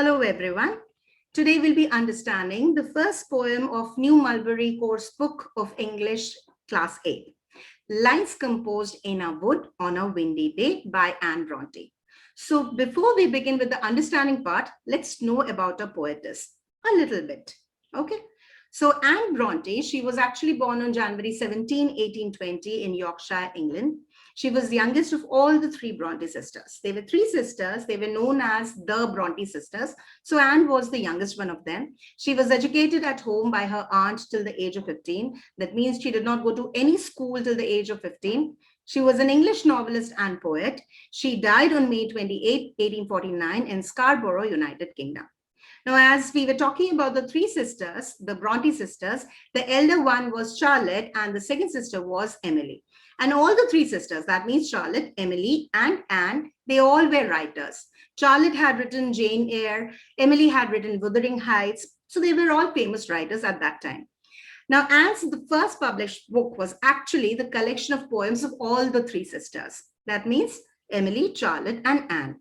Hello, everyone. Today we'll be understanding the first poem of New Mulberry Course Book of English, Class 8, Lines Composed in a Wood on a Windy Day by Anne Bronte. So before we begin with the understanding part, let's know about a poetess a little bit. Okay. So Anne Bronte, she was actually born on January 17, 1820 in Yorkshire, England. She was the youngest of all the three Bronte sisters. They were three sisters. They were known as the Bronte sisters. So Anne was the youngest one of them. She was educated at home by her aunt till the age of 15. That means she did not go to any school till the age of 15. She was an English novelist and poet. She died on May 28, 1849 in Scarborough, United Kingdom. Now, as we were talking about the three sisters, the Bronte sisters, the elder one was Charlotte and the second sister was Emily. And all the three sisters, that means Charlotte, Emily, and Anne, they all were writers. Charlotte had written Jane Eyre, Emily had written Wuthering Heights. So they were all famous writers at that time. Now, Anne's the first published book was actually the collection of poems of all the three sisters. That means Emily, Charlotte, and Anne.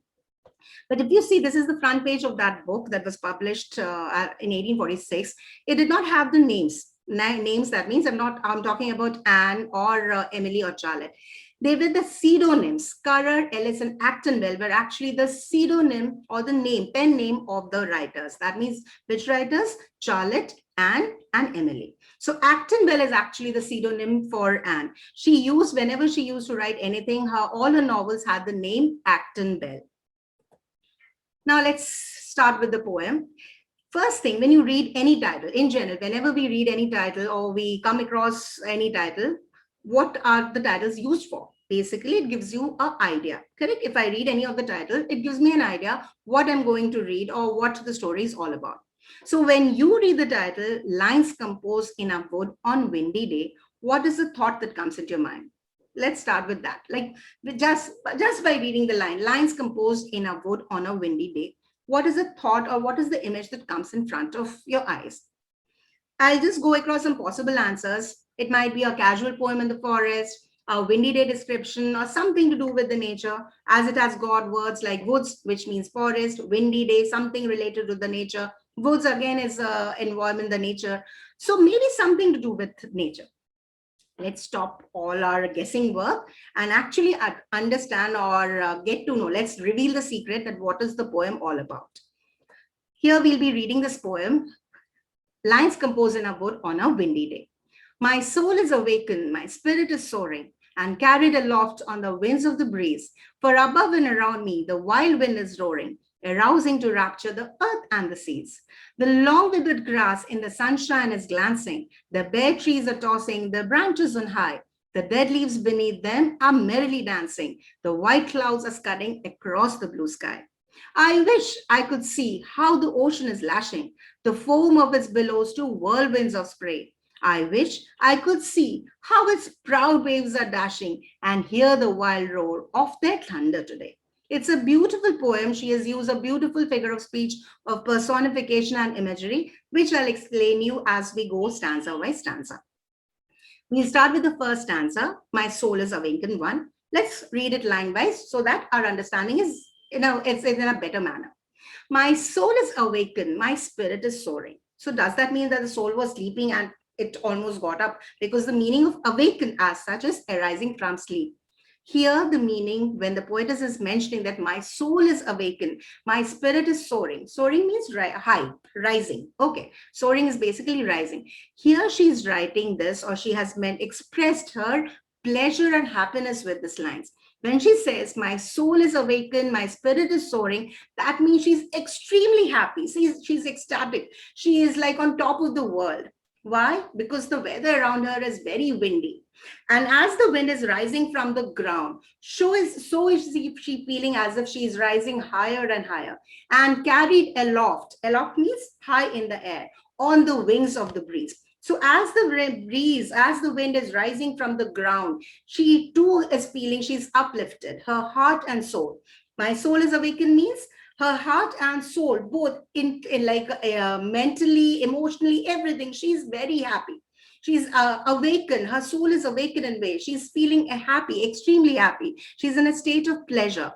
But if you see, this is the front page of that book that was published in 1846. It did not have the names. Names, that means I'm talking about Anne or Emily or Charlotte. They were the pseudonyms. Currer, Ellis, and Acton Bell were actually the pseudonym or the name, pen name of the writers. That means which writers? Charlotte, Anne, and Emily. So Acton Bell is actually the pseudonym for Anne. Whenever she used to write anything, all her novels had the name Acton Bell. Now let's start with the poem. First thing, when you read any title, in general, whenever we read any title or we come across any title, what are the titles used for? Basically, it gives you an idea, correct? If I read any of the title, it gives me an idea what I'm going to read or what the story is all about. So when you read the title, Lines Composed in a Wood on Windy Day, what is the thought that comes into your mind? Let's start with that. Like just by reading the lines composed in a wood on a windy day, what is the thought or what is the image that comes in front of your eyes? I'll just go across some possible answers. It might be a casual poem in the forest, a windy day description, or something to do with the nature, as it has got words like woods, which means forest, windy day, something related to the nature. Woods again is environment, the nature. So maybe something to do with nature. Let's stop all our guessing work and actually understand or get to know. Let's reveal the secret that what is the poem all about. Here we'll be reading this poem, Lines Composed in a Wood on a Windy Day. My soul is awakened, my spirit is soaring, and carried aloft on the winds of the breeze. For above and around me, the wild wind is roaring, arousing to rapture the earth and the seas. The long withered grass in the sunshine is glancing, the bare trees are tossing their branches on high. The dead leaves beneath them are merrily dancing. The white clouds are scudding across the blue sky. I wish I could see how the ocean is lashing, the foam of its billows to whirlwinds of spray. I wish I could see how its proud waves are dashing and hear the wild roar of their thunder today. It's a beautiful poem. She has used a beautiful figure of speech of personification and imagery, which I'll explain you as we go stanza by stanza. We'll start with the first stanza, My Soul is Awakened one. Let's read it line wise so that our understanding is, it's in a better manner. My soul is awakened, my spirit is soaring. So does that mean that the soul was sleeping and it almost got up? Because the meaning of awaken as such is arising from sleep. Here, the meaning when the poetess is mentioning that my soul is awakened, my spirit is soaring. Soaring means high, rising. Okay, soaring is basically rising. Here she's writing this, or she has expressed her pleasure and happiness with these lines. When she says, my soul is awakened, my spirit is soaring, that means she's extremely happy. She's ecstatic. She is like on top of the world. Why? Because the weather around her is very windy. And as the wind is rising from the ground, so is she feeling as if she is rising higher and higher and carried aloft. Aloft means high in the air, on the wings of the breeze. So as the wind is rising from the ground, she too is feeling she's uplifted, her heart and soul. My soul is awakened means her heart and soul, both in like mentally, emotionally, everything. She's very happy. She's awakened. Her soul is awakened in ways. She's feeling happy, extremely happy. She's in a state of pleasure.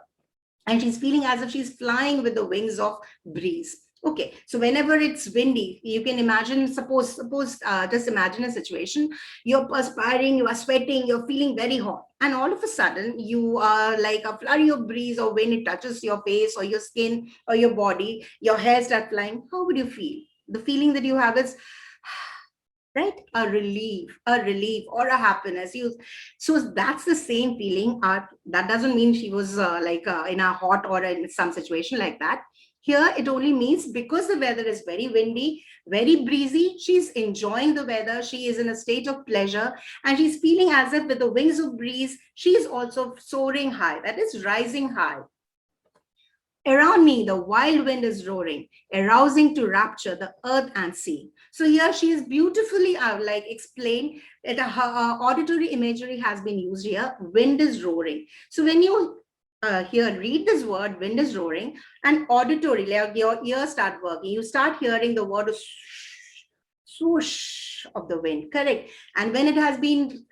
and she's feeling as if she's flying with the wings of breeze. Okay, so whenever it's windy, you can imagine, just imagine a situation, you're perspiring, you are sweating, you're feeling very hot, and all of a sudden you are like a flurry of breeze or wind, it touches your face or your skin or your body, your hair start flying. How would you feel? The feeling that you have is, right, a relief or a happiness. So that's the same feeling. That doesn't mean she was in a hot or in some situation like that. Here it only means because the weather is very windy, very breezy, she's enjoying the weather, she is in a state of pleasure, and she's feeling as if with the wings of breeze she is also soaring high, that is rising high. Around me, the wild wind is roaring, arousing to rapture the earth and sea. So here she is beautifully explained that her auditory imagery has been used here. Wind is roaring. So when you here read this word, wind is roaring, and auditory, like your ears start working. You start hearing the word swoosh of the wind, correct? And when it has been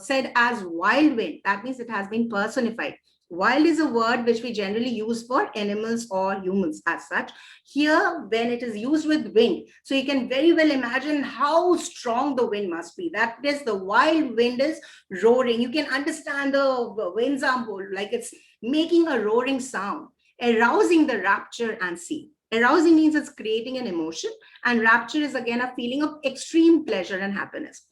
said as wild wind, that means it has been personified. Wild is a word which we generally use for animals or humans as such. Here, when it is used with wind, so you can very well imagine how strong the wind must be. That is, the wild wind is roaring. You can understand the winds are like it's making a roaring sound, arousing the rapture and sea. Arousing means it's creating an emotion, and rapture is again a feeling of extreme pleasure and happiness.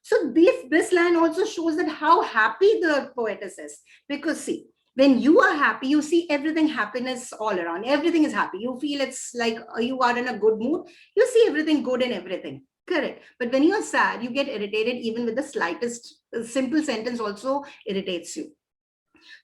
So this line also shows that how happy the poetess is, because see, when you are happy, you see everything happiness all around. Everything is happy. You feel it's like you are in a good mood. You see everything good in everything. Correct. But when you are sad, you get irritated even with the slightest simple sentence also irritates you.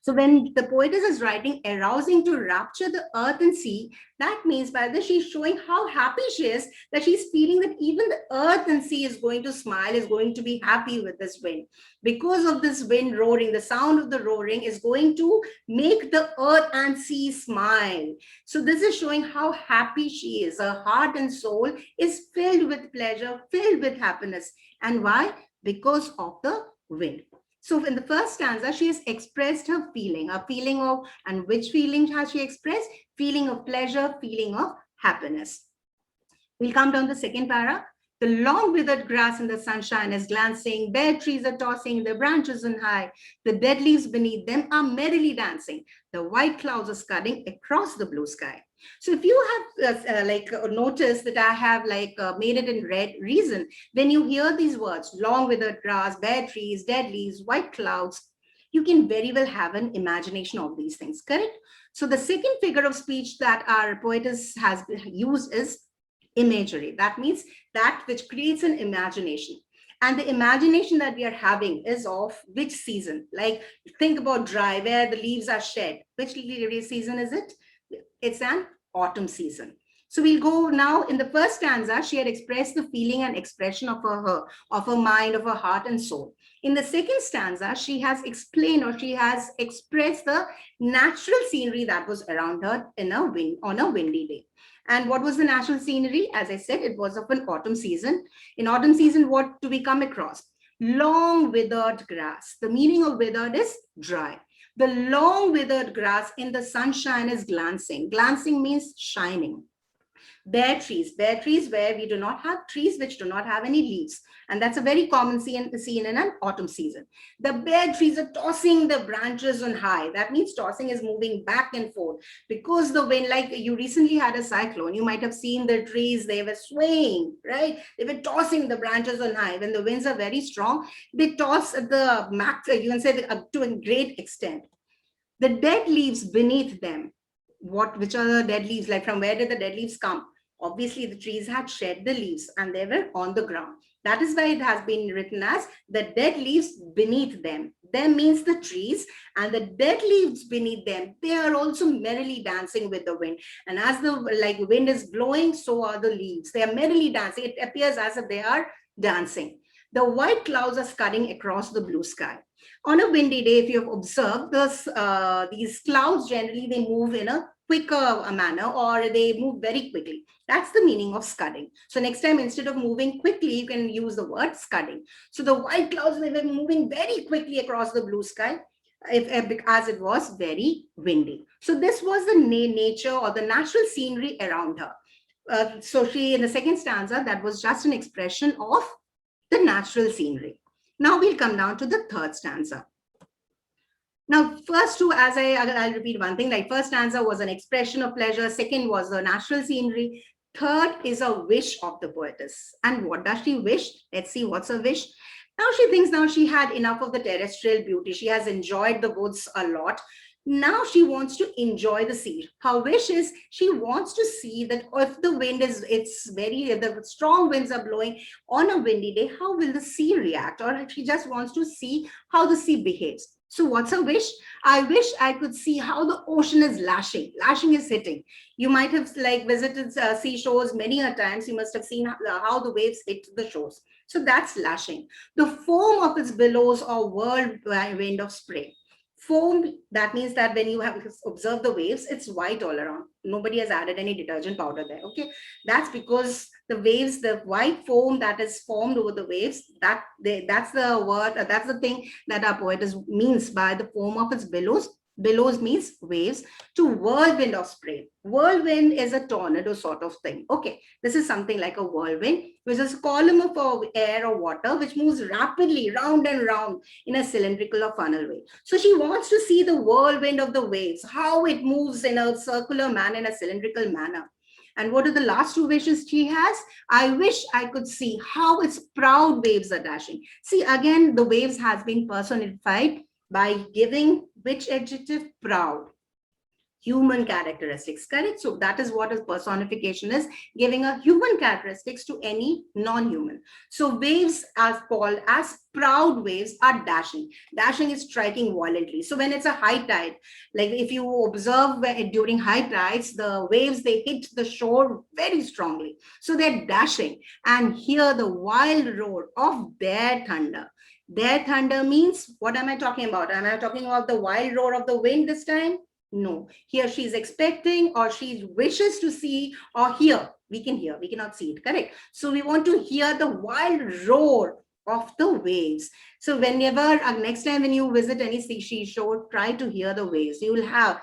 So when the poetess is writing arousing to rapture the earth and sea, that means by this she's showing how happy she is, that she's feeling that even the earth and sea is going to smile, is going to be happy with this wind. Because of this wind roaring, the sound of the roaring is going to make the earth and sea smile. So this is showing how happy she is. Her heart and soul is filled with pleasure, filled with happiness. And why? Because of the wind. So in the first stanza, she has expressed her feeling of, and which feeling has she expressed? Feeling of pleasure, feeling of happiness. We'll come down to the second para. The long withered grass in the sunshine is glancing, bare trees are tossing their branches on high, the dead leaves beneath them are merrily dancing, the white clouds are scudding across the blue sky. So if you have noticed that I have made it in red reason, when you hear these words, long withered grass, bare trees, dead leaves, white clouds, you can very well have an imagination of these things, correct? So the second figure of speech that our poetess has used is imagery. That means that which creates an imagination. And the imagination that we are having is of which season? Like think about dry, where the leaves are shed. Which season is it? It's an autumn season. So we'll go now in the first stanza, she had expressed the feeling and expression of her mind, of her heart and soul. In the second stanza, she has explained or she has expressed the natural scenery that was around her on a windy day. And what was the natural scenery? As I said, it was of an autumn season. In autumn season, what do we come across? Long withered grass. The meaning of withered is dry. The long withered grass in the sunshine is glancing. Glancing means shining. Bare trees where we do not have trees which do not have any leaves. And that's a very common scene in an autumn season. The bare trees are tossing the branches on high. That means tossing is moving back and forth because the wind, like you recently had a cyclone, you might have seen the trees, they were swaying, right? They were tossing the branches on high. When the winds are very strong, they toss at the max, you can say to a great extent. The dead leaves beneath them, which are the dead leaves? Like from where did the dead leaves come? Obviously, the trees had shed the leaves and they were on the ground. That is why it has been written as the dead leaves beneath them. Them means the trees, and the dead leaves beneath them, they are also merrily dancing with the wind. And as the wind is blowing, so are the leaves. They are merrily dancing. It appears as if they are dancing. The white clouds are scudding across the blue sky. On a windy day, if you have observed, these clouds generally they move in a quicker manner, or they move very quickly. That's the meaning of scudding. So next time, instead of moving quickly, you can use the word scudding. So the white clouds, they were moving very quickly across the blue sky as it was very windy. So this was the nature or the natural scenery around her. So she, in the second stanza, that was just an expression of the natural scenery. Now we'll come down to the third stanza. Now, first two, as I'll repeat one thing, like first stanza was an expression of pleasure, second was the natural scenery, third is a wish of the poetess. And what does she wish? Let's see what's her wish. Now she thinks now she had enough of the terrestrial beauty. She has enjoyed the woods a lot. Now she wants to enjoy the sea. Her wish is she wants to see that if the wind is, the strong winds are blowing on a windy day, how will the sea react? Or she just wants to see how the sea behaves. So what's her wish? I wish I could see how the ocean is lashing. Lashing is hitting. You might have like visited seashores many a times. You must have seen how the waves hit the shores. So that's lashing. The foam of its billows or whirlwind of spray. Foam, that means that when you have observed the waves, it's white all around. Nobody has added any detergent powder there. Okay, that's because the waves, the white foam that is formed over the waves, that's the word, that's the thing that our poet means by the foam of its billows. Billows means waves, to whirlwind of spray. Whirlwind is a tornado sort of thing. Okay, this is something like a whirlwind, which is a column of air or water which moves rapidly round and round in a cylindrical or funnel way. So she wants to see the whirlwind of the waves, how it moves in a circular manner, in a cylindrical manner. And what are the last two wishes she has? I wish I could see how its proud waves are dashing. See, again, the waves has been personified by giving which adjective? Proud. Human characteristics, correct? So that is what a personification is, giving a human characteristics to any non-human. So waves are called as proud waves are dashing. Dashing is striking violently. So when it's a high tide, like if you observe during high tides, the waves, they hit the shore very strongly. So they're dashing and hear the wild roar of their thunder. Their thunder means, what am I talking about? Am I talking about the wild roar of the wind this time? No. Here she's expecting or she wishes to see or hear. We can hear, we cannot see it, correct? So we want to hear the wild roar of the waves. So whenever, next time when you visit any seashore, try to hear the waves. You will have,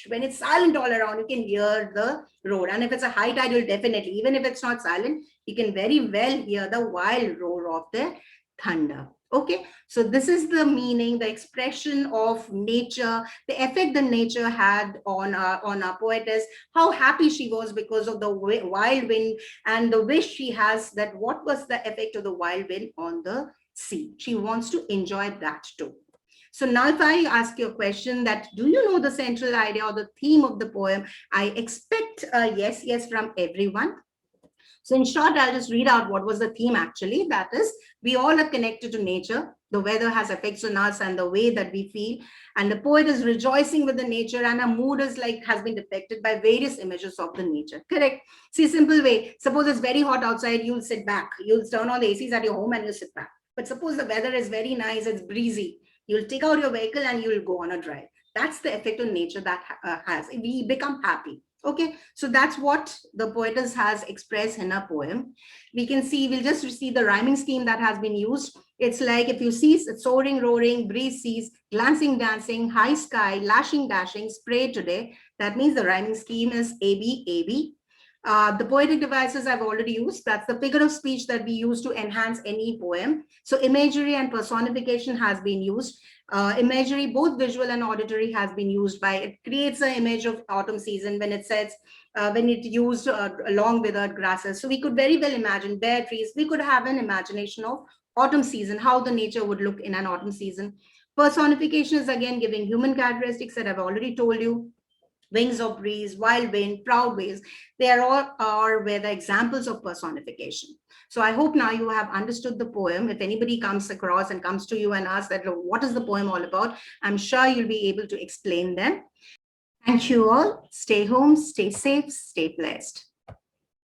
when it's silent all around, you can hear the roar. And if it's a high tide, you'll definitely, even if it's not silent, you can very well hear the wild roar of the thunder. Okay, so this is the meaning, the expression of nature, the effect the nature had on our poetess, how happy she was because of the wild wind, and the wish she has that what was the effect of the wild wind on the sea. She wants to enjoy that too. So now if I ask you a question that, do you know the central idea or the theme of the poem? I expect a yes from everyone. So in short, I'll just read out what was the theme actually. That is, we all are connected to nature. The weather has effects on us and the way that we feel. And the poet is rejoicing with the nature, and her mood is like, has been depicted by various images of the nature. Correct? See, simple way. Suppose it's very hot outside, you'll sit back. You'll turn on the ACs at your home and you'll sit back. But suppose the weather is very nice, it's breezy. You'll take out your vehicle and you'll go on a drive. That's the effect on nature that has. We become happy. Okay, so that's what the poetess has expressed in her poem. We can see, we'll just see the rhyming scheme that has been used. It's like, if you see soaring, roaring, breeze seas, glancing, dancing, high sky, lashing, dashing, spray today. That means the rhyming scheme is AB, AB. The poetic devices I've already used. That's the figure of speech that we use to enhance any poem. So imagery and personification has been used. Imagery, both visual and auditory, has been used by, it creates an image of autumn season when it says, when it used long withered grasses. So we could very well imagine bare trees. We could have an imagination of autumn season, how the nature would look in an autumn season. Personification is again giving human characteristics that I've already told you. Wings of breeze, wild wind, proud waves, they are all were the examples of personification. So I hope now you have understood the poem. If anybody comes across and comes to you and asks that, what is the poem all about? I'm sure you'll be able to explain them. Thank you all. Stay home, stay safe, stay blessed.